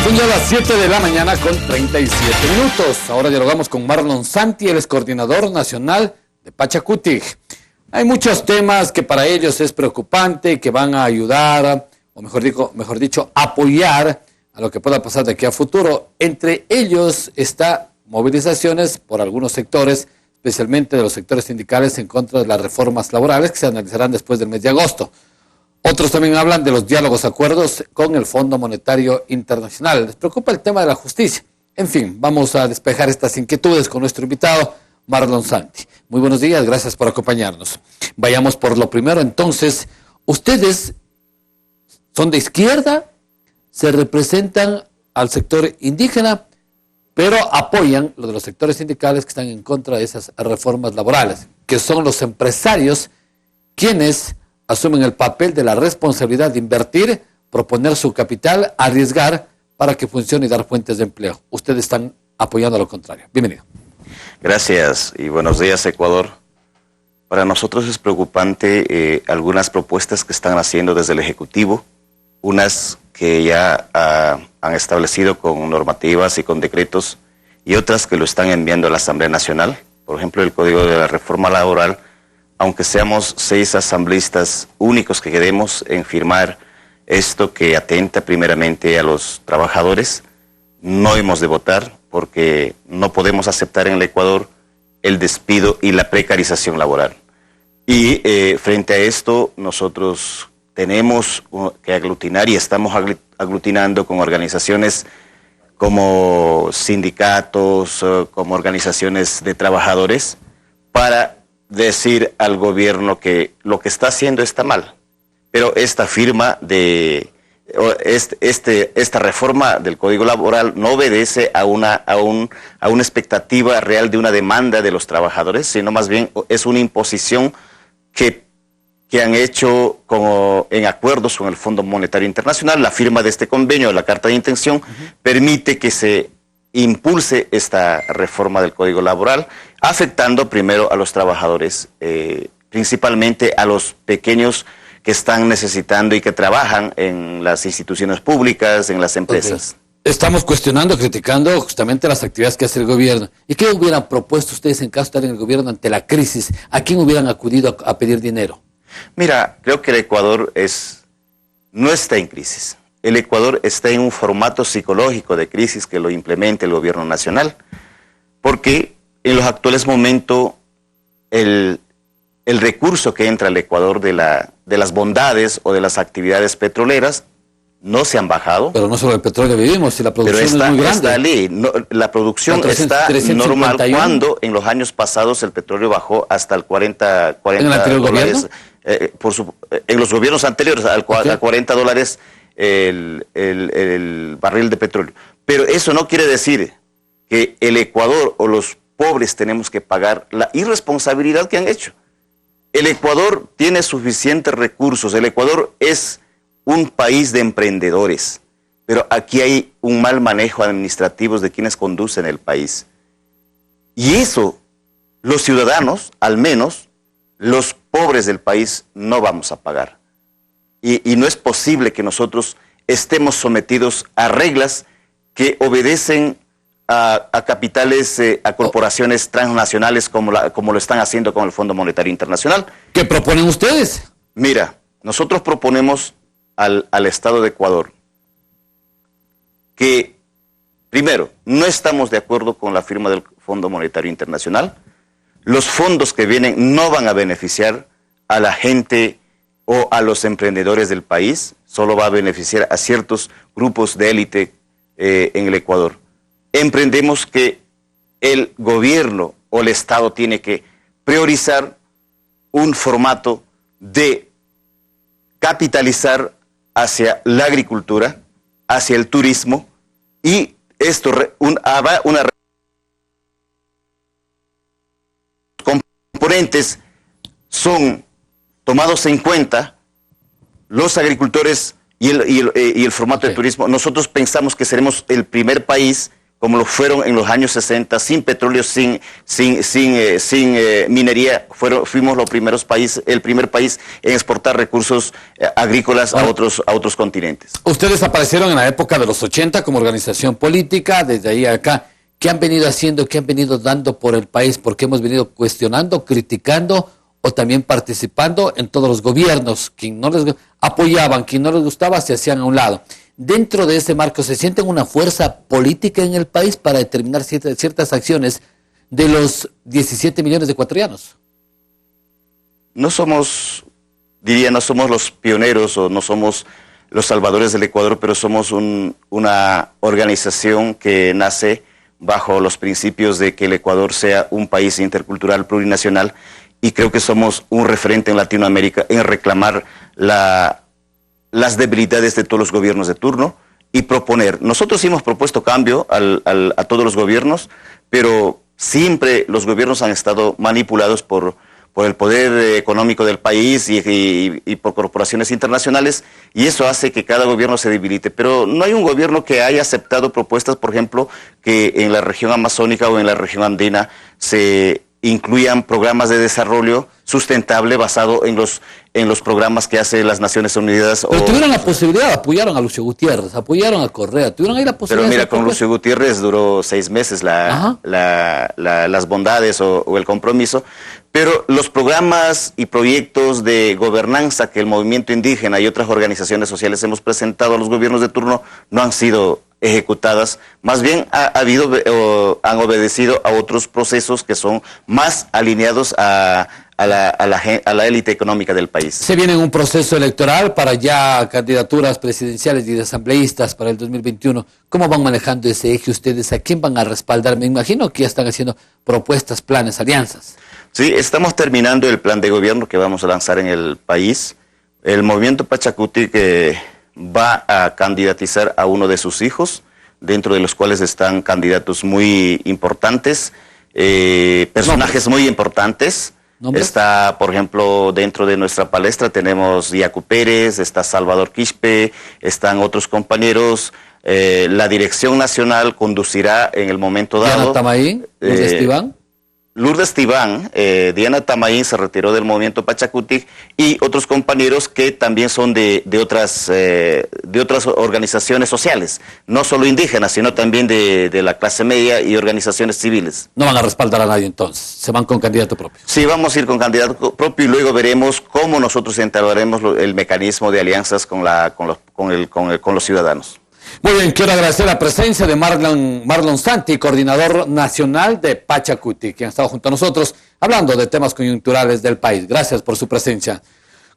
Son ya las 7 de la mañana con 37 minutos. Ahora dialogamos con Marlon Santi, él es coordinador nacional de Pachakutik. Hay muchos temas que para ellos es preocupante y que van a ayudar, o mejor dicho, apoyar a lo que pueda pasar de aquí a futuro. Entre ellos está movilizaciones por algunos sectores, especialmente de los sectores sindicales en contra de las reformas laborales que se analizarán después del mes de agosto. Otros también hablan de los diálogos, acuerdos con el Fondo Monetario Internacional. Les preocupa el tema de la justicia. En fin, vamos a despejar estas inquietudes con nuestro invitado, Marlon Santi. Muy buenos días, gracias por acompañarnos. Vayamos por lo primero, entonces. Ustedes son de izquierda, se representan al sector indígena, pero apoyan lo de los sectores sindicales que están en contra de esas reformas laborales, que son los empresarios quienes asumen el papel de la responsabilidad de invertir, proponer su capital, arriesgar para que funcione y dar fuentes de empleo. Ustedes están apoyando lo contrario. Bienvenido. Gracias y buenos días, Ecuador. Para nosotros es preocupante algunas propuestas que están haciendo desde el Ejecutivo, unas que ya han establecido con normativas y con decretos, y otras que lo están enviando a la Asamblea Nacional. Por ejemplo, el Código de la Reforma Laboral, aunque seamos 6 asambleístas únicos que queremos en firmar esto que atenta primeramente a los trabajadores, no hemos de votar porque no podemos aceptar en el Ecuador el despido y la precarización laboral. Y frente a esto nosotros tenemos que aglutinar y estamos aglutinando con organizaciones como sindicatos, como organizaciones de trabajadores, para decir al gobierno que lo que está haciendo está mal. Pero esta firma de esta reforma del Código Laboral no obedece a una expectativa real de una demanda de los trabajadores, sino más bien es una imposición que han hecho en acuerdos con el Fondo Monetario Internacional. La firma de este convenio, la carta de intención, permite que se impulse esta reforma del Código Laboral, afectando primero a los trabajadores, principalmente a los pequeños que están necesitando y que trabajan en las instituciones públicas, en las empresas. Okay. Estamos cuestionando, criticando justamente las actividades que hace el gobierno. ¿Y qué hubieran propuesto ustedes en caso de estar en el gobierno ante la crisis? ¿A quién hubieran acudido a pedir dinero? Mira, creo que el Ecuador no está en crisis. El Ecuador está en un formato psicológico de crisis que lo implementa el gobierno nacional, porque en los actuales momentos el recurso que entra al Ecuador de las bondades o de las actividades petroleras no se han bajado. Pero no solo el petróleo vivimos, si la producción es muy grande. La producción está normal cuando en los años pasados el petróleo bajó hasta el 40 ¿En el anterior dólares. En los gobiernos anteriores, a $40 el barril de petróleo. Pero eso no quiere decir que el Ecuador o los pobres tenemos que pagar la irresponsabilidad que han hecho. El Ecuador tiene suficientes recursos. El Ecuador es un país de emprendedores, pero aquí hay un mal manejo administrativo de quienes conducen el país. Y eso, los ciudadanos, al menos, los pobres del país, no vamos a pagar. Y no es posible que nosotros estemos sometidos a reglas que obedecen a capitales, a corporaciones transnacionales como lo están haciendo con el Fondo Monetario Internacional. ¿Qué proponen ustedes? Mira, nosotros proponemos al Estado de Ecuador que, primero, no estamos de acuerdo con la firma del Fondo Monetario Internacional. Los fondos que vienen no van a beneficiar a la gente o a los emprendedores del país, solo va a beneficiar a ciertos grupos de élite en el Ecuador. Emprendemos que el gobierno o el Estado tiene que priorizar un formato de capitalizar hacia la agricultura, hacia el turismo, y esto una componentes son tomados en cuenta los agricultores y el formato de turismo. Nosotros pensamos que seremos el primer país como lo fueron en los años 60, sin petróleo, sin minería. Fuimos el primer país en exportar recursos agrícolas a otros continentes. Ustedes aparecieron en la época de los 80 como organización política, desde ahí a acá. ¿Qué han venido haciendo, qué han venido dando por el país? Porque hemos venido cuestionando, criticando o también participando en todos los gobiernos. Quien no les apoyaban, quien no les gustaba, se hacían a un lado. Dentro de ese marco, ¿se sienten una fuerza política en el país para determinar ciertas acciones de los 17 millones de ecuatorianos? No somos los pioneros o no somos los salvadores del Ecuador, pero somos una organización que nace bajo los principios de que el Ecuador sea un país intercultural plurinacional, y creo que somos un referente en Latinoamérica en reclamar las debilidades de todos los gobiernos de turno y proponer. Nosotros hemos propuesto cambio a todos los gobiernos, pero siempre los gobiernos han estado manipulados por el poder económico del país y por corporaciones internacionales, y eso hace que cada gobierno se debilite. Pero no hay un gobierno que haya aceptado propuestas, por ejemplo, que en la región amazónica o en la región andina se incluyan programas de desarrollo sustentable basado en los programas que hace las Naciones Unidas. Pero tuvieron la posibilidad, apoyaron a Lucio Gutiérrez, apoyaron a Correa, tuvieron ahí la posibilidad. Pero mira, con Lucio Gutiérrez duró 6 meses las bondades o el compromiso, pero los programas y proyectos de gobernanza que el movimiento indígena y otras organizaciones sociales hemos presentado a los gobiernos de turno no han sido ejecutadas, más bien han obedecido a otros procesos que son más alineados a la élite económica del país. Se viene un proceso electoral para ya candidaturas presidenciales y de asambleístas para el 2021. ¿Cómo van manejando ese eje ustedes? ¿A quién van a respaldar? Me imagino que ya están haciendo propuestas, planes, alianzas. Sí, estamos terminando el plan de gobierno que vamos a lanzar en el país. El movimiento Pachakutik va a candidatizar a uno de sus hijos, dentro de los cuales están candidatos muy importantes, personajes muy importantes. ¿Nombres? Está, por ejemplo, dentro de nuestra palestra tenemos Yacu Pérez, está Salvador Quispe, están otros compañeros. La dirección nacional conducirá en el momento dado. ¿Diana Tamaín? Lourdes Tibán, Diana Tamaín se retiró del movimiento Pachakutik, y otros compañeros que también son de otras organizaciones sociales, no solo indígenas, sino también de la clase media y organizaciones civiles. No van a respaldar a nadie entonces, se van con candidato propio. Sí, vamos a ir con candidato propio y luego veremos cómo nosotros entablaremos el mecanismo de alianzas con los ciudadanos. Muy bien, quiero agradecer la presencia de Marlon Santi, coordinador nacional de Pachakutik, quien ha estado junto a nosotros hablando de temas coyunturales del país. Gracias por su presencia.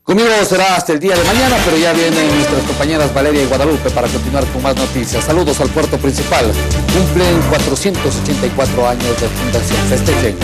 Conmigo será hasta el día de mañana, pero ya vienen nuestras compañeras Valeria y Guadalupe para continuar con más noticias. Saludos al puerto principal. Cumplen 484 años de fundación. Festejen.